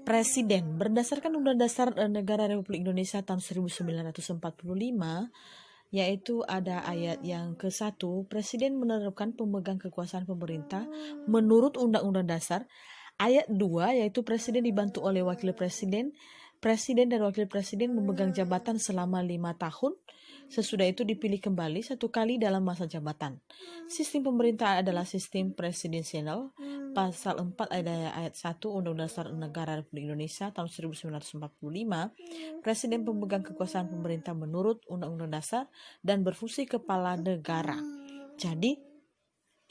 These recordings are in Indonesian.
Presiden berdasarkan Undang Dasar Negara Republik Indonesia tahun 1945, yaitu ada ayat yang ke-1, Presiden menerapkan pemegang kekuasaan pemerintah menurut Undang-Undang Dasar. Ayat 2, yaitu Presiden dibantu oleh Wakil Presiden. Presiden dan Wakil Presiden memegang jabatan selama 5 tahun. Sesudah itu dipilih kembali 1 kali dalam masa jabatan. Sistem pemerintah adalah sistem presidensial. Pasal 4 ayat 1 Undang-Undang Dasar Negara Republik Indonesia tahun 1945, Presiden pemegang kekuasaan pemerintah menurut Undang-Undang Dasar dan berfungsi kepala negara. Jadi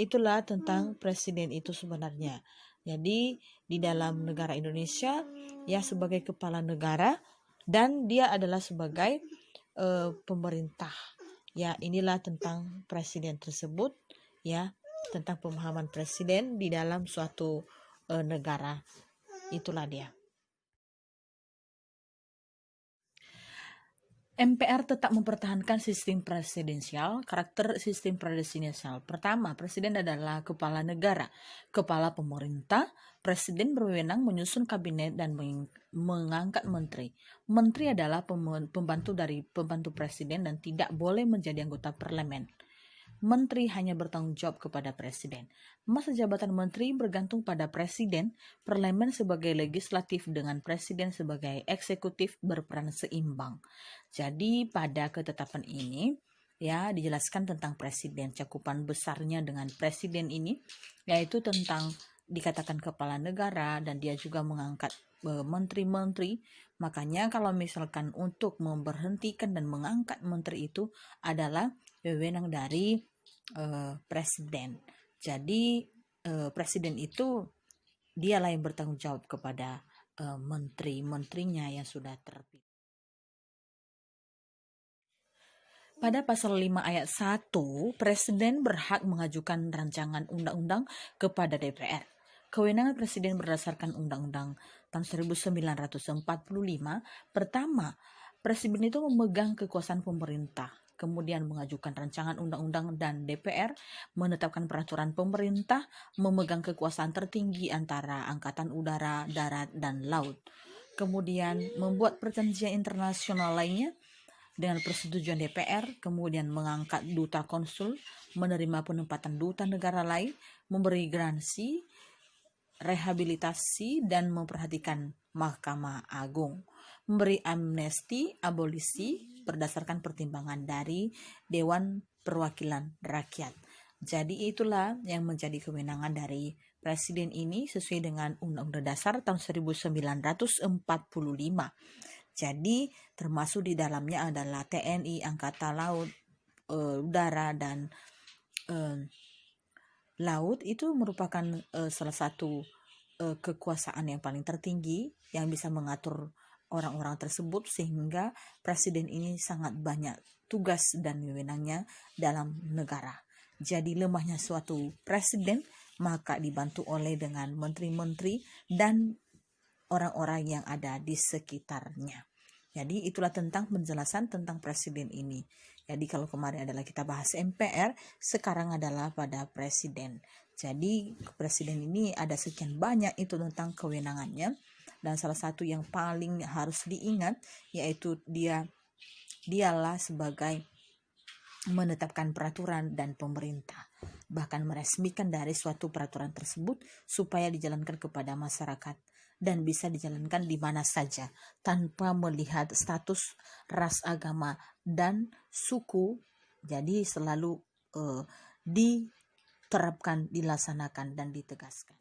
itulah tentang presiden itu sebenarnya. Jadi di dalam negara Indonesia ya sebagai kepala negara dan dia adalah sebagai pemerintah. Ya, inilah tentang presiden tersebut ya, tentang pemahaman presiden di dalam suatu negara. Itulah dia. MPR tetap mempertahankan sistem presidensial. Karakter sistem presidensial: pertama, presiden adalah kepala negara, kepala pemerintah. Presiden berwenang menyusun kabinet dan mengangkat menteri. Menteri adalah pembantu dari pembantu presiden dan tidak boleh menjadi anggota parlemen. Menteri hanya bertanggung jawab kepada presiden. Masa jabatan menteri bergantung pada presiden. Parlemen sebagai legislatif dengan presiden sebagai eksekutif berperan seimbang. Jadi pada ketetapan ini ya dijelaskan tentang presiden, cakupan besarnya dengan presiden ini yaitu tentang dikatakan kepala negara dan dia juga mengangkat menteri-menteri. Makanya kalau misalkan untuk memberhentikan dan mengangkat menteri itu adalah wewenang dari presiden. Jadi presiden itu dialah yang bertanggung jawab kepada menteri-menterinya yang sudah terpilih. Pada pasal 5 ayat 1, Presiden berhak mengajukan rancangan undang-undang kepada DPR. Kewenangan Presiden berdasarkan Undang-Undang tahun 1945. Pertama, Presiden itu memegang kekuasaan pemerintah, kemudian mengajukan rancangan undang-undang, dan DPR menetapkan peraturan pemerintah, memegang kekuasaan tertinggi antara angkatan udara, darat, dan laut. Kemudian membuat perjanjian internasional lainnya dengan persetujuan DPR, kemudian mengangkat duta konsul, menerima penempatan duta negara lain, memberi garansi, rehabilitasi, dan memperhatikan Mahkamah Agung, memberi amnesti, abolisi berdasarkan pertimbangan dari Dewan Perwakilan Rakyat. Jadi itulah yang menjadi kewenangan dari presiden ini sesuai dengan Undang-Undang Dasar tahun 1945. Jadi termasuk di dalamnya adalah TNI, Angkatan Laut, Udara, dan Laut. Itu merupakan salah satu kekuasaan yang paling tertinggi yang bisa mengatur orang-orang tersebut, sehingga presiden ini sangat banyak tugas dan wewenangnya dalam negara. Jadi lemahnya suatu presiden maka dibantu oleh dengan menteri-menteri dan orang-orang yang ada di sekitarnya. Jadi itulah tentang penjelasan tentang presiden ini. Jadi kalau kemarin adalah kita bahas MPR, sekarang adalah pada presiden. Jadi presiden ini ada sekian banyak itu tentang kewenangannya, dan salah satu yang paling harus diingat yaitu dialah sebagai menetapkan peraturan dan pemerintah, bahkan meresmikan dari suatu peraturan tersebut supaya dijalankan kepada masyarakat dan bisa dijalankan di mana saja tanpa melihat status, ras, agama, dan suku. Jadi selalu diterapkan, dilaksanakan, dan ditegaskan.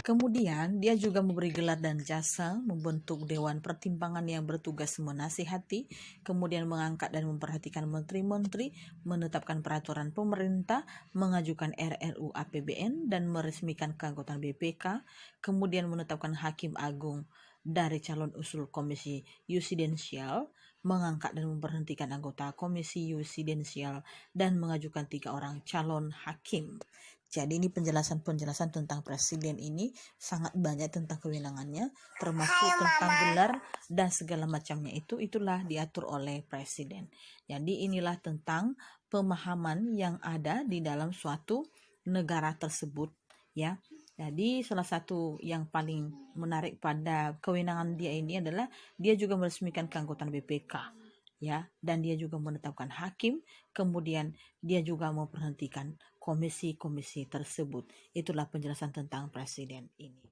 Kemudian dia juga memberi gelar dan jasa, membentuk dewan pertimbangan yang bertugas menasihati, kemudian mengangkat dan memperhatikan menteri-menteri, menetapkan peraturan pemerintah, mengajukan RRU APBN dan meresmikan keanggotaan BPK, kemudian menetapkan hakim agung dari calon usul komisi yusidensial, mengangkat dan memberhentikan anggota komisi yusidensial, dan mengajukan 3 orang calon hakim. Jadi ini penjelasan-penjelasan tentang presiden ini sangat banyak tentang kewenangannya, termasuk tentang gelar dan segala macamnya itulah diatur oleh presiden. Jadi inilah tentang pemahaman yang ada di dalam suatu negara tersebut ya. Jadi salah satu yang paling menarik pada kewenangan dia ini adalah dia juga meresmikan keanggotaan BPK, ya, dan dia juga menetapkan hakim, kemudian dia juga memberhentikan komisi-komisi tersebut. Itulah penjelasan tentang presiden ini.